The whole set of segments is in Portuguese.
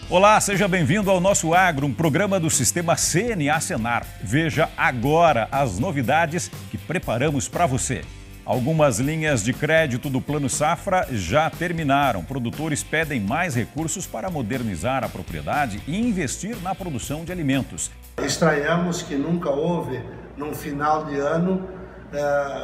Olá, seja bem-vindo ao Nosso Agro, um programa do Sistema CNA Senar. Veja agora as novidades que preparamos para você. Algumas linhas de crédito do Plano Safra já terminaram. Produtores pedem mais recursos para modernizar a propriedade e investir na produção de alimentos. Estranhamos que nunca houve, num final de ano,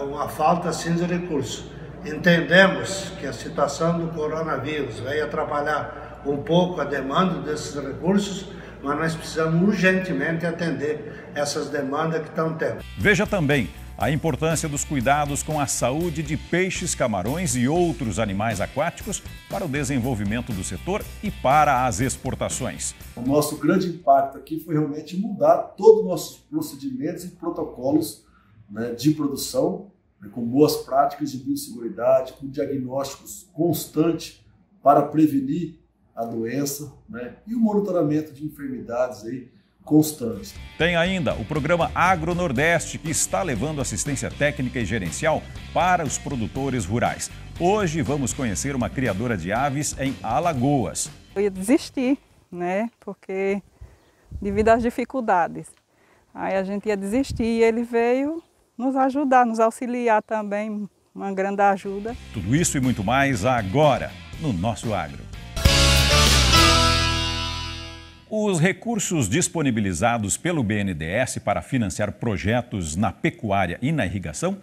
uma falta assim de recursos. Entendemos que a situação do coronavírus vai atrapalhar um pouco a demanda desses recursos, mas nós precisamos urgentemente atender essas demandas que estão tendo. Veja também a importância dos cuidados com a saúde de peixes, camarões e outros animais aquáticos para o desenvolvimento do setor e para as exportações. O nosso grande impacto aqui foi realmente mudar todos os nossos procedimentos e protocolos, de produção, com boas práticas de biosseguridade, com diagnósticos constantes para prevenir a doença, e o monitoramento de enfermidades aí constantes. Tem ainda o programa Agro Nordeste, que está levando assistência técnica e gerencial para os produtores rurais. Hoje vamos conhecer uma criadora de aves em Alagoas. Eu ia desistir, porque devido às dificuldades. Aí a gente ia desistir e ele veio nos ajudar, nos auxiliar também, uma grande ajuda. Tudo isso e muito mais agora no Nosso Agro. Os recursos disponibilizados pelo BNDES para financiar projetos na pecuária e na irrigação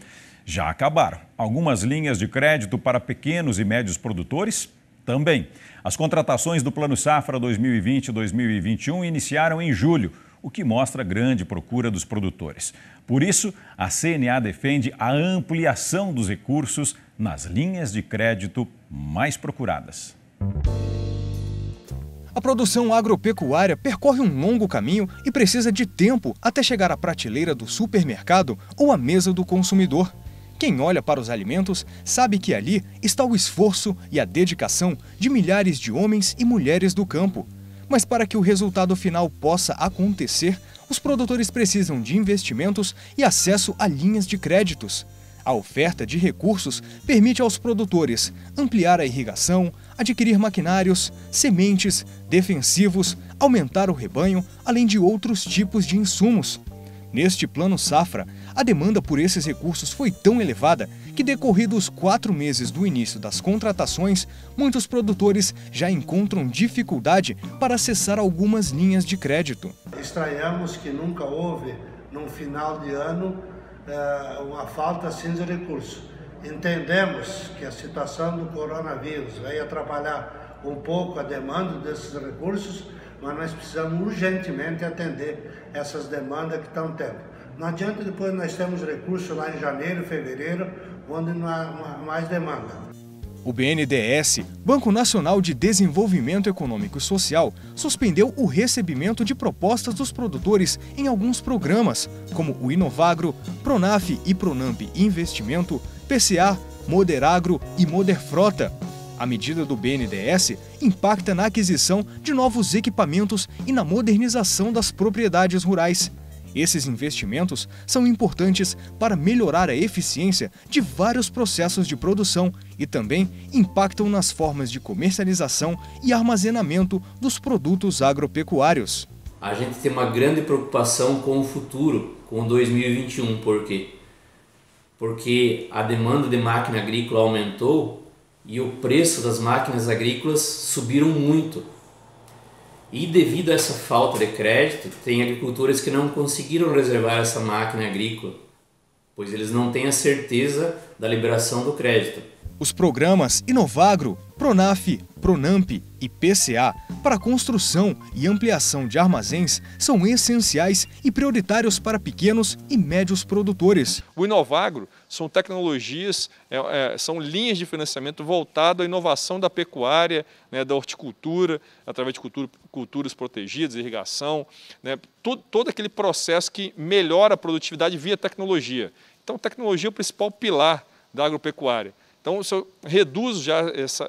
já acabaram. Algumas linhas de crédito para pequenos e médios produtores também. As contratações do Plano Safra 2020-2021 iniciaram em julho, o que mostra grande procura dos produtores. Por isso, a CNA defende a ampliação dos recursos nas linhas de crédito mais procuradas. A produção agropecuária percorre um longo caminho e precisa de tempo até chegar à prateleira do supermercado ou à mesa do consumidor. Quem olha para os alimentos sabe que ali está o esforço e a dedicação de milhares de homens e mulheres do campo. Mas para que o resultado final possa acontecer, os produtores precisam de investimentos e acesso a linhas de créditos. A oferta de recursos permite aos produtores ampliar a irrigação, adquirir maquinários, sementes, defensivos, aumentar o rebanho, além de outros tipos de insumos. Neste Plano Safra, a demanda por esses recursos foi tão elevada que, decorridos 4 meses do início das contratações, muitos produtores já encontram dificuldade para acessar algumas linhas de crédito. Estranhamos que nunca houve, num final de ano, uma falta assim de recursos. Entendemos que a situação do coronavírus vai atrapalhar um pouco a demanda desses recursos, mas nós precisamos urgentemente atender essas demandas que estão tendo. Não adianta depois nós temos recursos lá em janeiro, fevereiro, onde não há mais demanda. O BNDES, Banco Nacional de Desenvolvimento Econômico e Social, suspendeu o recebimento de propostas dos produtores em alguns programas, como o Inovagro, Pronaf e Pronamp Investimento, PCA, Moderagro e Moderfrota. A medida do BNDES impacta na aquisição de novos equipamentos e na modernização das propriedades rurais. Esses investimentos são importantes para melhorar a eficiência de vários processos de produção e também impactam nas formas de comercialização e armazenamento dos produtos agropecuários. A gente tem uma grande preocupação com o futuro, com 2021. Por quê? Porque a demanda de máquina agrícola aumentou e o preço das máquinas agrícolas subiram muito. E devido a essa falta de crédito, tem agricultores que não conseguiram reservar essa máquina agrícola, pois eles não têm a certeza da liberação do crédito. Os programas Inovagro, Pronaf, Pronamp e PCA para a construção e ampliação de armazéns são essenciais e prioritários para pequenos e médios produtores. O Inovagro são tecnologias, são linhas de financiamento voltadas à inovação da pecuária, da horticultura, através de culturas protegidas, irrigação, todo aquele processo que melhora a produtividade via tecnologia. Então, tecnologia é o principal pilar da agropecuária. Então, se eu reduzo já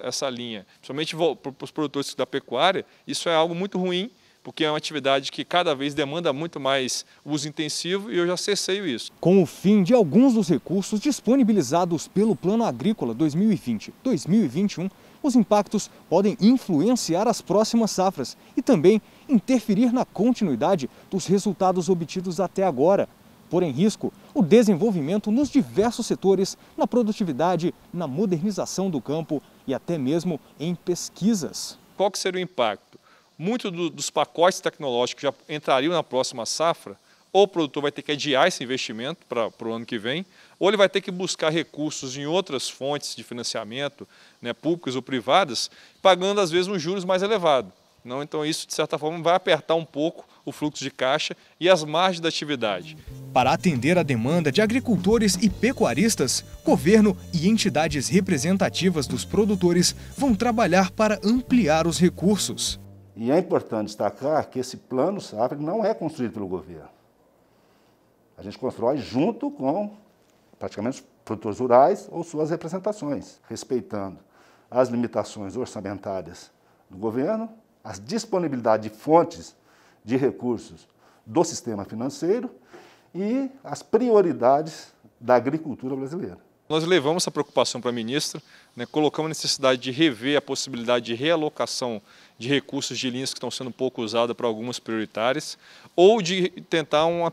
essa linha, principalmente para os produtores da pecuária, isso é algo muito ruim, porque é uma atividade que cada vez demanda muito mais uso intensivo e eu já cesseio isso. Com o fim de alguns dos recursos disponibilizados pelo Plano Agrícola 2020-2021, os impactos podem influenciar as próximas safras e também interferir na continuidade dos resultados obtidos até agora, pôr em risco o desenvolvimento nos diversos setores, na produtividade, na modernização do campo e até mesmo em pesquisas. Qual que seria o impacto? Muitos dos pacotes tecnológicos já entrariam na próxima safra, ou o produtor vai ter que adiar esse investimento para o ano que vem, ou ele vai ter que buscar recursos em outras fontes de financiamento, né, públicas ou privadas, pagando às vezes um juros mais elevado. Então isso, de certa forma, vai apertar um pouco o fluxo de caixa e as margens da atividade. Para atender a demanda de agricultores e pecuaristas, governo e entidades representativas dos produtores vão trabalhar para ampliar os recursos. E é importante destacar que esse plano safra não é construído pelo governo. A gente constrói junto com, praticamente, os produtores rurais ou suas representações, respeitando as limitações orçamentárias do governo, as disponibilidades de fontes de recursos do sistema financeiro e as prioridades da agricultura brasileira. Nós levamos essa preocupação para a ministra, né, colocamos a necessidade de rever a possibilidade de realocação de recursos de linhas que estão sendo pouco usadas para algumas prioritárias, ou de tentar um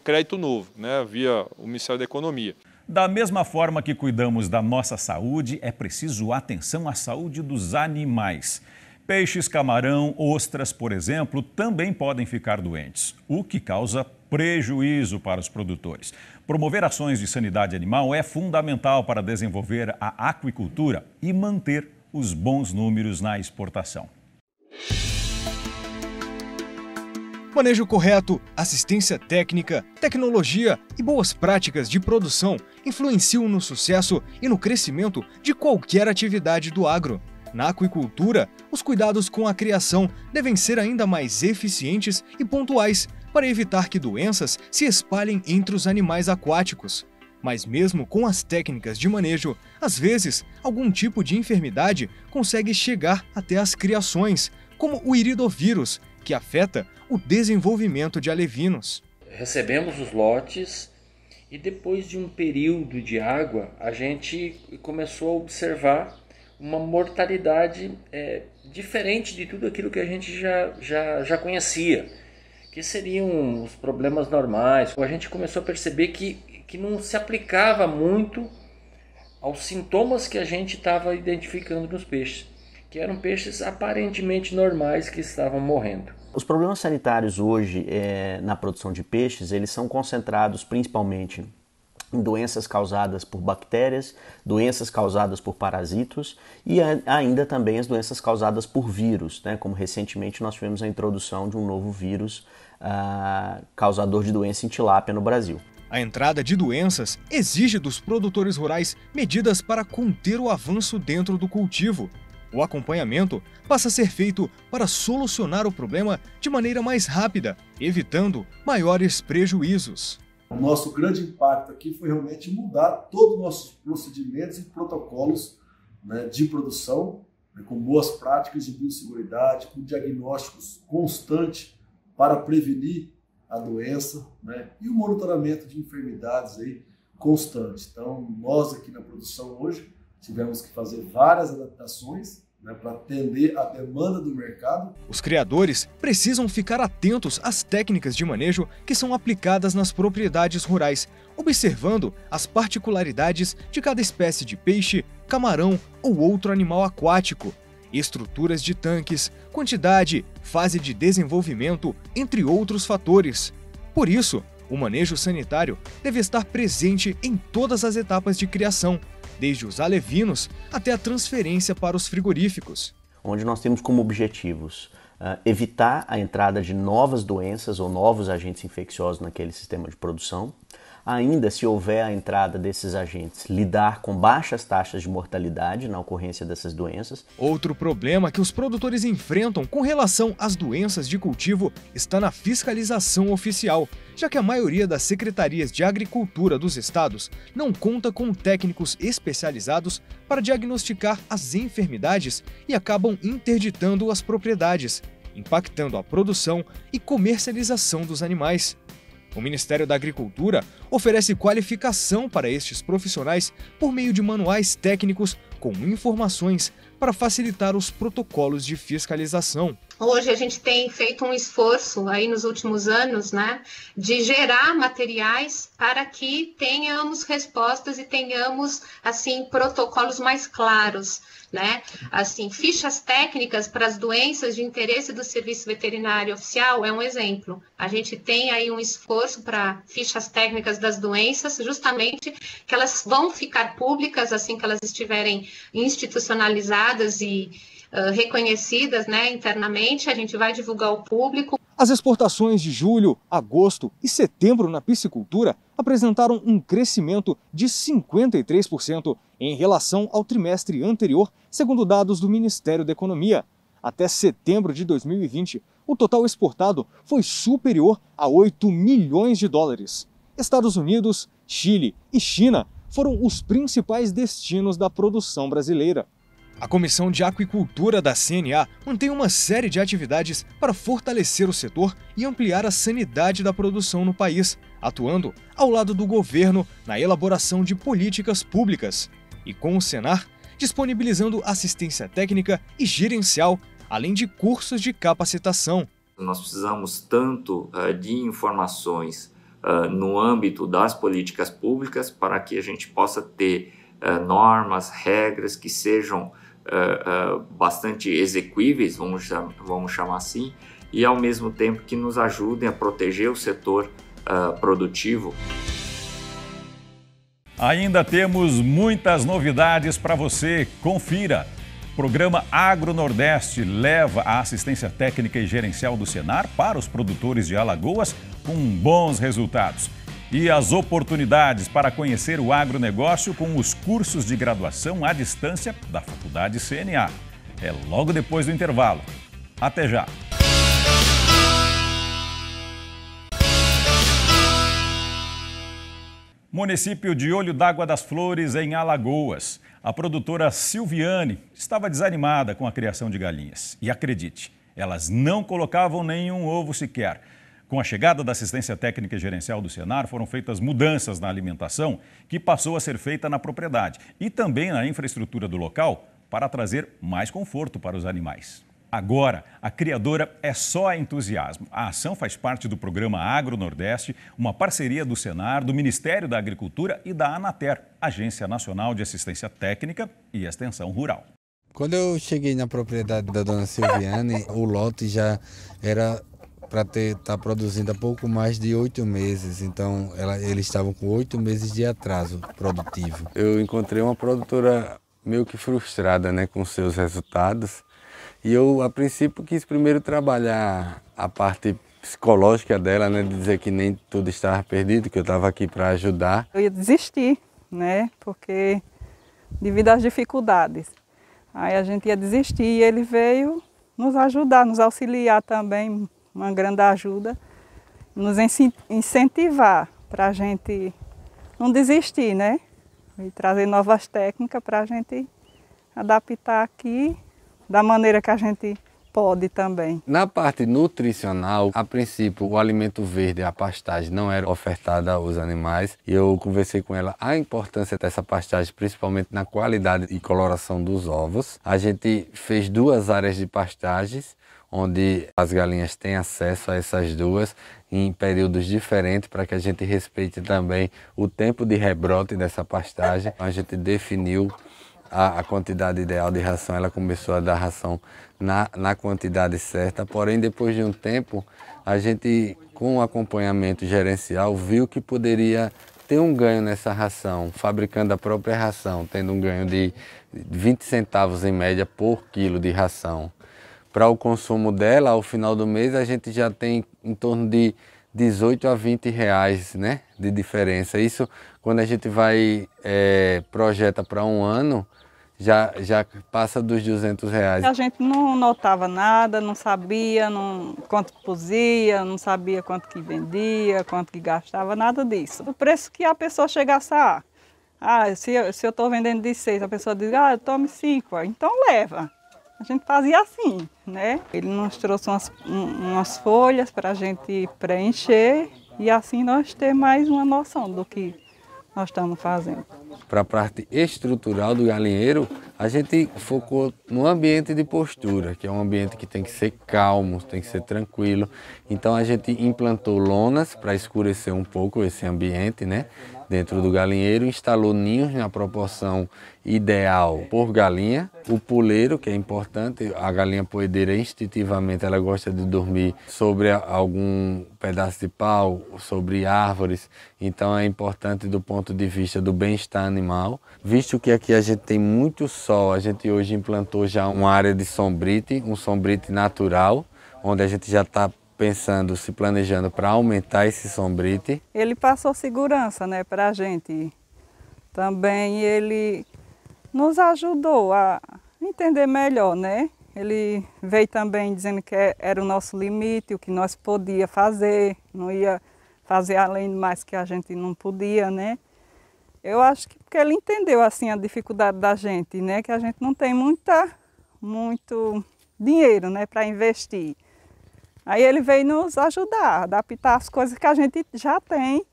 crédito novo, né, via o Ministério da Economia. Da mesma forma que cuidamos da nossa saúde, é preciso atenção à saúde dos animais. Peixes, camarão, ostras, por exemplo, também podem ficar doentes, o que causa prejuízo para os produtores. Promover ações de sanidade animal é fundamental para desenvolver a aquicultura e manter os bons números na exportação. Manejo correto, assistência técnica, tecnologia e boas práticas de produção influenciam no sucesso e no crescimento de qualquer atividade do agro. Na aquicultura, os cuidados com a criação devem ser ainda mais eficientes e pontuais para evitar que doenças se espalhem entre os animais aquáticos. Mas mesmo com as técnicas de manejo, às vezes, algum tipo de enfermidade consegue chegar até as criações, como o iridovírus, que afeta o desenvolvimento de alevinos. Recebemos os lotes e depois de um período de água, a gente começou a observar uma mortalidade diferente de tudo aquilo que a gente já conhecia, que seriam os problemas normais. A gente começou a perceber que não se aplicava muito aos sintomas que a gente estava identificando nos peixes, que eram peixes aparentemente normais que estavam morrendo. Os problemas sanitários hoje na produção de peixes, eles são concentrados principalmente em doenças causadas por bactérias, doenças causadas por parasitos e ainda também as doenças causadas por vírus, né? Como recentemente nós tivemos a introdução de um novo vírus causador de doença em tilápia no Brasil. A entrada de doenças exige dos produtores rurais medidas para conter o avanço dentro do cultivo. O acompanhamento passa a ser feito para solucionar o problema de maneira mais rápida, evitando maiores prejuízos. O nosso grande impacto aqui foi realmente mudar todos os nossos procedimentos e protocolos, né, de produção, né, com boas práticas de biosseguridade, com diagnósticos constantes para prevenir a doença, né, e o monitoramento de enfermidades aí constante. Então, nós aqui na produção hoje tivemos que fazer várias adaptações, né, para atender a demanda do mercado. Os criadores precisam ficar atentos às técnicas de manejo que são aplicadas nas propriedades rurais, observando as particularidades de cada espécie de peixe, camarão ou outro animal aquático, estruturas de tanques, quantidade, fase de desenvolvimento, entre outros fatores. Por isso, o manejo sanitário deve estar presente em todas as etapas de criação, desde os alevinos até a transferência para os frigoríficos. Onde nós temos como objetivos evitar a entrada de novas doenças ou novos agentes infecciosos naquele sistema de produção. Ainda, se houver a entrada desses agentes, lidar com baixas taxas de mortalidade na ocorrência dessas doenças. Outro problema que os produtores enfrentam com relação às doenças de cultivo está na fiscalização oficial, já que a maioria das secretarias de agricultura dos estados não conta com técnicos especializados para diagnosticar as enfermidades e acabam interditando as propriedades, impactando a produção e comercialização dos animais. O Ministério da Agricultura oferece qualificação para estes profissionais por meio de manuais técnicos com informações para facilitar os protocolos de fiscalização. Hoje a gente tem feito um esforço aí nos últimos anos, né, de gerar materiais para que tenhamos respostas e tenhamos, assim, protocolos mais claros, né? Assim, fichas técnicas para as doenças de interesse do Serviço Veterinário Oficial é um exemplo. A gente tem aí um esforço para fichas técnicas das doenças, justamente que elas vão ficar públicas assim que elas estiverem institucionalizadas e reconhecidas, né, internamente. A gente vai divulgar ao público. As exportações de julho, agosto e setembro na piscicultura apresentaram um crescimento de 53% em relação ao trimestre anterior, segundo dados do Ministério da Economia. Até setembro de 2020, o total exportado foi superior a 8 milhões de dólares. Estados Unidos, Chile e China foram os principais destinos da produção brasileira. A Comissão de Aquicultura da CNA mantém uma série de atividades para fortalecer o setor e ampliar a sanidade da produção no país, atuando ao lado do governo na elaboração de políticas públicas e com o Senar disponibilizando assistência técnica e gerencial, além de cursos de capacitação. Nós precisamos tanto de informações no âmbito das políticas públicas para que a gente possa ter normas, regras que sejam bastante exequíveis, vamos chamar assim, e ao mesmo tempo que nos ajudem a proteger o setor produtivo. Ainda temos muitas novidades para você. Confira. O programa Agro Nordeste leva a assistência técnica e gerencial do Senar para os produtores de Alagoas com bons resultados. E as oportunidades para conhecer o agronegócio com os cursos de graduação à distância da Faculdade CNA. É logo depois do intervalo. Até já! Município de Olho d'Água das Flores, em Alagoas. A produtora Silviane estava desanimada com a criação de galinhas. E acredite, elas não colocavam nenhum ovo sequer. Com a chegada da assistência técnica e gerencial do Senar, foram feitas mudanças na alimentação que passou a ser feita na propriedade e também na infraestrutura do local para trazer mais conforto para os animais. Agora, a criadora é só entusiasmo. A ação faz parte do programa Agro Nordeste, uma parceria do Senar, do Ministério da Agricultura e da Anater, Agência Nacional de Assistência Técnica e Extensão Rural. Quando eu cheguei na propriedade da dona Silviane, o lote já era para estar produzindo há pouco mais de 8 meses, então eles estavam com 8 meses de atraso produtivo. Eu encontrei uma produtora meio que frustrada, né, com seus resultados, e eu a princípio quis primeiro trabalhar a parte psicológica dela, né, de dizer que nem tudo estava perdido, que eu estava aqui para ajudar. Eu ia desistir, né, porque devido às dificuldades, aí a gente ia desistir e ele veio nos ajudar, nos auxiliar também, uma grande ajuda, nos incentivar para a gente não desistir, né? E trazer novas técnicas para a gente adaptar aqui da maneira que a gente pode também. Na parte nutricional, a princípio o alimento verde, a pastagem, não era ofertada aos animais. E eu conversei com ela a importância dessa pastagem, principalmente na qualidade e coloração dos ovos. A gente fez 2 áreas de pastagens, onde as galinhas têm acesso a essas 2 em períodos diferentes, para que a gente respeite também o tempo de rebrote dessa pastagem. A gente definiu a quantidade ideal de ração, ela começou a dar ração na quantidade certa, porém depois de um tempo, a gente, com o acompanhamento gerencial, viu que poderia ter um ganho nessa ração, fabricando a própria ração, tendo um ganho de 20 centavos em média por quilo de ração. Para o consumo dela, ao final do mês, a gente já tem em torno de 18 a 20 reais, né, de diferença. Isso, quando a gente vai projeta para um ano, já passa dos 200 reais. A gente não notava nada, não sabia quanto cozia, não sabia quanto que vendia, quanto que gastava, nada disso. O preço que a pessoa chegasse se eu estou vendendo de 6, a pessoa diz, tome 5, então leva. A gente fazia assim, né? Ele nos trouxe umas folhas para a gente preencher e assim nós ter mais uma noção do que nós estamos fazendo. Para a parte estrutural do galinheiro, a gente focou no ambiente de postura, que é um ambiente que tem que ser calmo, tem que ser tranquilo. Então a gente implantou lonas para escurecer um pouco esse ambiente, né, dentro do galinheiro, instalou ninhos na proporção ideal por galinha, o puleiro, que é importante, a galinha poedeira instintivamente ela gosta de dormir sobre algum pedaço de pau, sobre árvores, então é importante do ponto de vista do bem-estar animal. Visto que aqui a gente tem muito sol, a gente hoje implantou já uma área de sombrite, um sombrite natural, onde a gente já está pensando, se planejando para aumentar esse sombrite. Ele passou segurança, né, para a gente. Também ele nos ajudou a entender melhor, né? Ele veio também dizendo que era o nosso limite, o que nós podíamos fazer, não ia fazer além mais que a gente não podia, né? Eu acho que porque ele entendeu assim a dificuldade da gente, né? Que a gente não tem muito dinheiro, né, para investir. Aí ele veio nos ajudar a adaptar as coisas que a gente já tem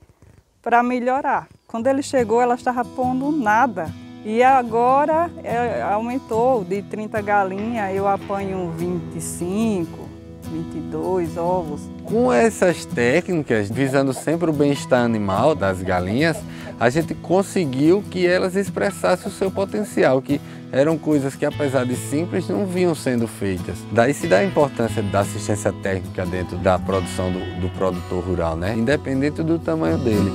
para melhorar. Quando ele chegou, ela estava pondo nada. E agora aumentou de 30 galinhas, eu apanho 25, 22 ovos. Com essas técnicas, visando sempre o bem-estar animal das galinhas, a gente conseguiu que elas expressassem o seu potencial, que eram coisas que, apesar de simples, não vinham sendo feitas. Daí se dá a importância da assistência técnica dentro da produção do produtor rural, né? Independente do tamanho dele.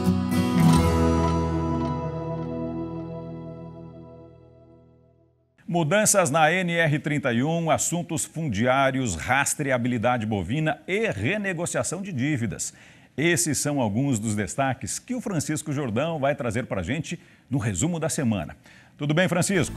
Mudanças na NR31, assuntos fundiários, rastreabilidade bovina e renegociação de dívidas. Esses são alguns dos destaques que o Francisco Jordão vai trazer para a gente no resumo da semana. Tudo bem, Francisco?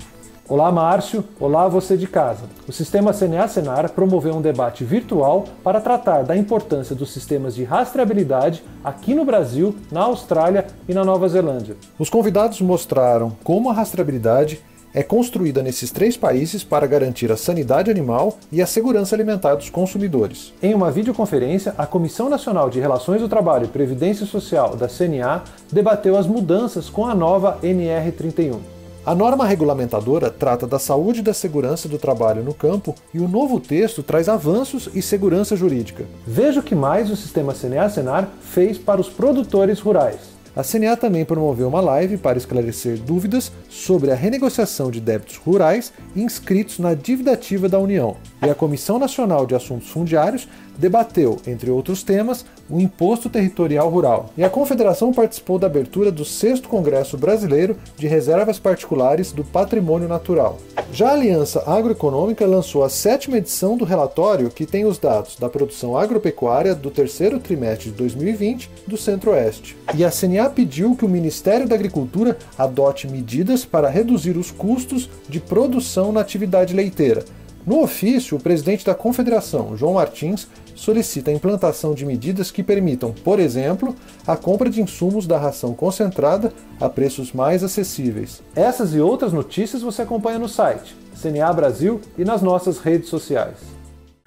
Olá, Márcio. Olá, você de casa. O Sistema CNA-Senar promoveu um debate virtual para tratar da importância dos sistemas de rastreabilidade aqui no Brasil, na Austrália e na Nova Zelândia. Os convidados mostraram como a rastreabilidade é construída nesses 3 países para garantir a sanidade animal e a segurança alimentar dos consumidores. Em uma videoconferência, a Comissão Nacional de Relações do Trabalho e Previdência Social da CNA debateu as mudanças com a nova NR31. A norma regulamentadora trata da saúde e da segurança do trabalho no campo e o novo texto traz avanços e segurança jurídica. Veja o que mais o Sistema CNA-Senar fez para os produtores rurais. A CNA também promoveu uma live para esclarecer dúvidas sobre a renegociação de débitos rurais inscritos na dívida ativa da União. E a Comissão Nacional de Assuntos Fundiários debateu, entre outros temas, o Imposto Territorial Rural. E a Confederação participou da abertura do 6º Congresso Brasileiro de Reservas Particulares do Patrimônio Natural. Já a Aliança Agroeconômica lançou a 7ª edição do relatório que tem os dados da produção agropecuária do 3º trimestre de 2020 do Centro-Oeste. E a CNA pediu que o Ministério da Agricultura adote medidas para reduzir os custos de produção na atividade leiteira. No ofício, o presidente da Confederação, João Martins, solicita a implantação de medidas que permitam, por exemplo, a compra de insumos da ração concentrada a preços mais acessíveis. Essas e outras notícias você acompanha no site CNA Brasil e nas nossas redes sociais.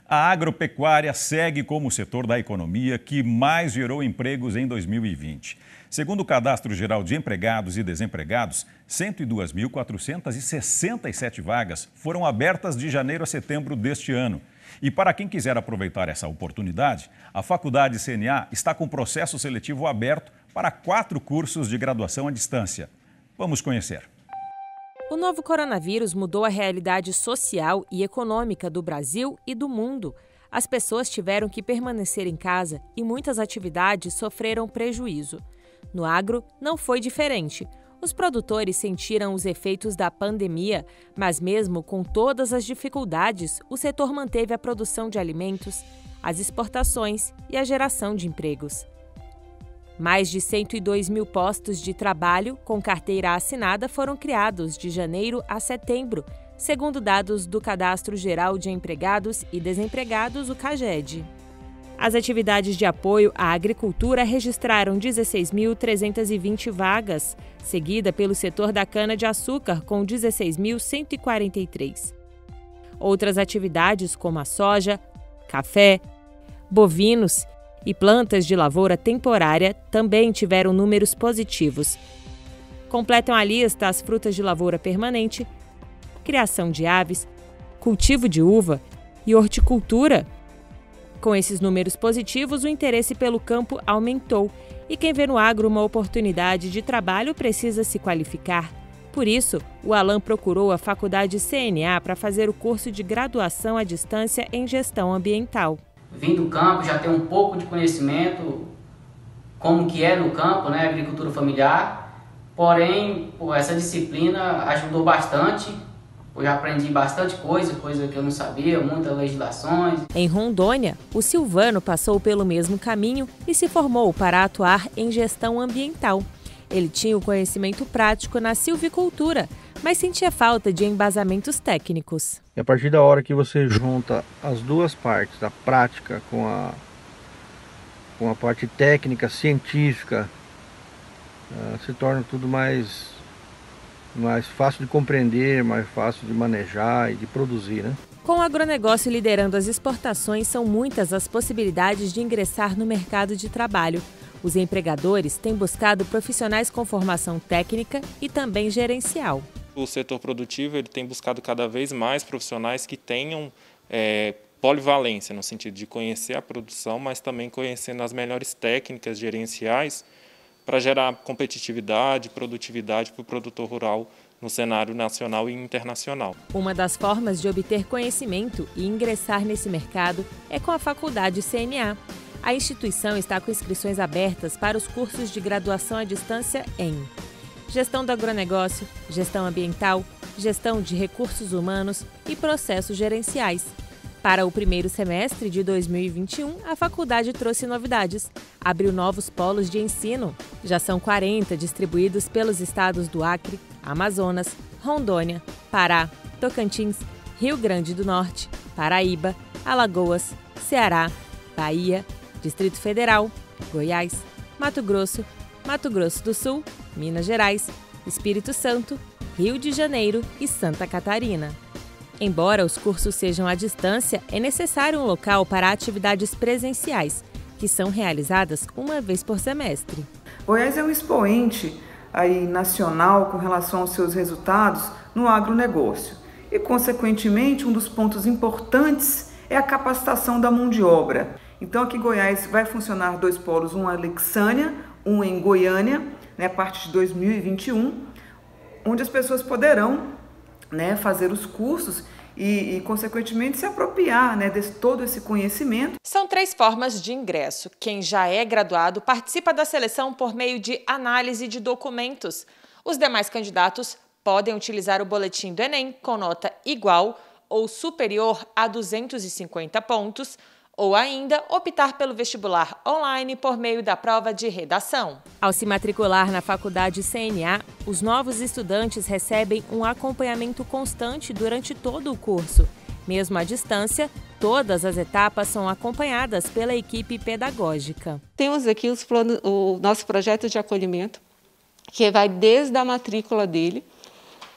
A agropecuária segue como o setor da economia que mais gerou empregos em 2020. Segundo o Cadastro Geral de Empregados e Desempregados, 102.467 vagas foram abertas de janeiro a setembro deste ano. E para quem quiser aproveitar essa oportunidade, a Faculdade CNA está com processo seletivo aberto para 4 cursos de graduação à distância. Vamos conhecer. O novo coronavírus mudou a realidade social e econômica do Brasil e do mundo. As pessoas tiveram que permanecer em casa e muitas atividades sofreram prejuízo. No agro, não foi diferente. Os produtores sentiram os efeitos da pandemia, mas mesmo com todas as dificuldades, o setor manteve a produção de alimentos, as exportações e a geração de empregos. Mais de 102 mil postos de trabalho com carteira assinada foram criados de janeiro a setembro, segundo dados do Cadastro Geral de Empregados e Desempregados, o CAGED. As atividades de apoio à agricultura registraram 16.320 vagas, seguida pelo setor da cana-de-açúcar, com 16.143. Outras atividades, como a soja, café, bovinos E plantas de lavoura temporária também tiveram números positivos. Completam a lista as frutas de lavoura permanente, criação de aves, cultivo de uva e horticultura. Com esses números positivos, o interesse pelo campo aumentou e quem vê no agro uma oportunidade de trabalho precisa se qualificar. Por isso, o Alan procurou a Faculdade CNA para fazer o curso de graduação à distância em gestão ambiental. Vim do campo, já tenho um pouco de conhecimento como que é no campo, né, agricultura familiar. Porém, essa disciplina ajudou bastante. Eu já aprendi bastante coisa que eu não sabia, muitas legislações. Em Rondônia, o Silvano passou pelo mesmo caminho e se formou para atuar em gestão ambiental. Ele tinha o conhecimento prático na silvicultura, mas sentia falta de embasamentos técnicos. E a partir da hora que você junta as duas partes, a prática com a parte técnica, científica, se torna tudo mais fácil de compreender, mais fácil de manejar e de produzir, né? Com o agronegócio liderando as exportações, são muitas as possibilidades de ingressar no mercado de trabalho. Os empregadores têm buscado profissionais com formação técnica e também gerencial. O setor produtivo ele tem buscado cada vez mais profissionais que tenham polivalência, no sentido de conhecer a produção, mas também conhecendo as melhores técnicas gerenciais para gerar competitividade, produtividade para o produtor rural no cenário nacional e internacional. Uma das formas de obter conhecimento e ingressar nesse mercado é com a Faculdade CNA. A instituição está com inscrições abertas para os cursos de graduação à distância em Gestão do Agronegócio, Gestão Ambiental, Gestão de Recursos Humanos e Processos Gerenciais. Para o primeiro semestre de 2021, a faculdade trouxe novidades. Abriu novos polos de ensino. Já são 40 distribuídos pelos estados do Acre, Amazonas, Rondônia, Pará, Tocantins, Rio Grande do Norte, Paraíba, Alagoas, Ceará, Bahia, Distrito Federal, Goiás, Mato Grosso do Sul, Minas Gerais, Espírito Santo, Rio de Janeiro e Santa Catarina. Embora os cursos sejam à distância, é necessário um local para atividades presenciais, que são realizadas uma vez por semestre. Goiás é um expoente aí nacional com relação aos seus resultados no agronegócio. E, consequentemente, um dos pontos importantes é a capacitação da mão de obra. Então, aqui em Goiás vai funcionar 2 polos, um em Alexânia, um em Goiânia, a partir de 2021, onde as pessoas poderão fazer os cursos e, consequentemente, se apropriar de todo esse conhecimento. São 3 formas de ingresso. Quem já é graduado participa da seleção por meio de análise de documentos. Os demais candidatos podem utilizar o boletim do Enem com nota igual ou superior a 250 pontos, ou ainda optar pelo vestibular online por meio da prova de redação. Ao se matricular na Faculdade CNA, os novos estudantes recebem um acompanhamento constante durante todo o curso. Mesmo à distância, todas as etapas são acompanhadas pela equipe pedagógica. Temos aqui o nosso projeto de acolhimento, que vai desde a matrícula dele,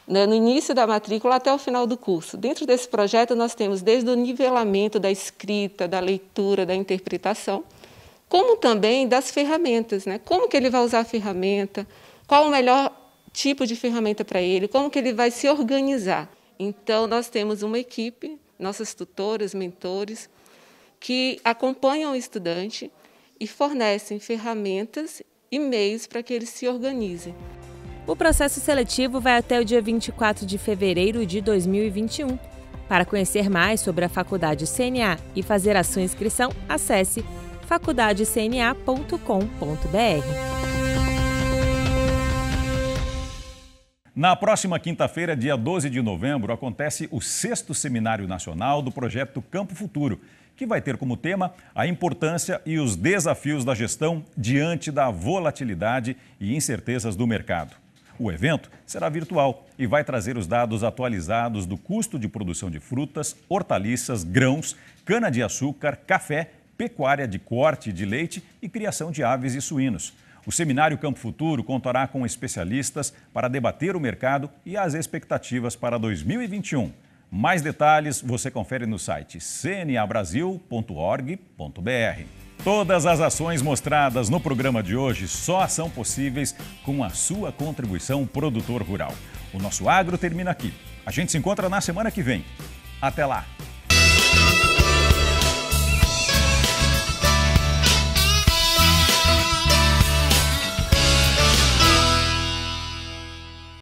no início da matrícula até o final do curso. Dentro desse projeto nós temos desde o nivelamento da escrita, da leitura, da interpretação, como também das ferramentas, Como que ele vai usar a ferramenta, qual o melhor tipo de ferramenta para ele, como que ele vai se organizar. Então nós temos uma equipe, nossas tutoras, mentores, que acompanham o estudante e fornecem ferramentas e meios para que ele se organize. O processo seletivo vai até o dia 24 de fevereiro de 2021. Para conhecer mais sobre a Faculdade CNA e fazer a sua inscrição, acesse faculdadecna.com.br. Na próxima quinta-feira, dia 12 de novembro, acontece o 6º Seminário Nacional do Projeto Campo Futuro, que vai ter como tema a importância e os desafios da gestão diante da volatilidade e incertezas do mercado. O evento será virtual e vai trazer os dados atualizados do custo de produção de frutas, hortaliças, grãos, cana-de-açúcar, café, pecuária de corte de leite e criação de aves e suínos. O Seminário Campo Futuro contará com especialistas para debater o mercado e as expectativas para 2021. Mais detalhes você confere no site cnabrasil.org.br. Todas as ações mostradas no programa de hoje só são possíveis com a sua contribuição, produtor rural. O nosso agro termina aqui. A gente se encontra na semana que vem. Até lá!